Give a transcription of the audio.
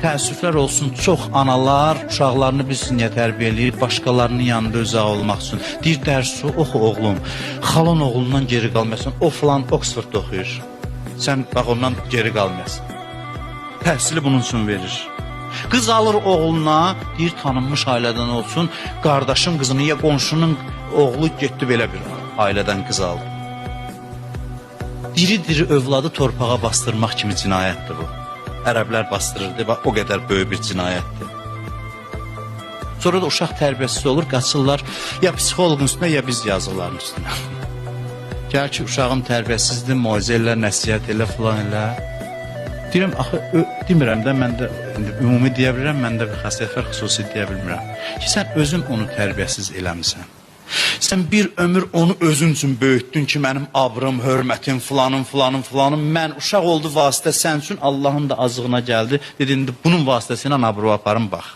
Təəssüflər olsun, çox analar uşaqlarını bilsin niyə tərbiyə eləyir, başqalarının yanında özəq olmaq üçün. Deyir, dərsi oxu oğlum, xalan oğlundan geri qalmasın, o filan Oxfordda oxuyur. Sən bax ondan geri qalmasın. Təhsili bunun üçün verir. Qız alır oğluna, deyir tanınmış ailədən olsun, qardaşın qızını ya qonşunun oğlu getdi belə bir ailədən qız aldı. Diri-diri övladı torpağa bastırmaq kimi cinayətdir bu. Ərəblər bastırırdı, bax o qədər böyük bir cinayətdir. Sonra da uşaq tərbiyəsiz olur, qaçırlar ya psixoloqun üstünə, ya biz yazıqların üstünə. Gəl ki, uşağın tərbiyəsizdir, moizə elə, nəsiyyət elə, filan elə. Deyirəm, axı, demirəm də, mən də ümumi deyə bilirəm, məndə bir xəsiyyət var, xüsusi deyə bilmirəm. Ki, sən özün onu tərbiyəsiz eləmirsən. Sən bir ömür onu özün üçün böyütdün ki, mənim abrım, hörmətim, filanım. Mən uşaq oldu vasitə sən üçün Allahın da azığına gəldi. Dedin, bunun vasitəsilə abrı aparım, bax.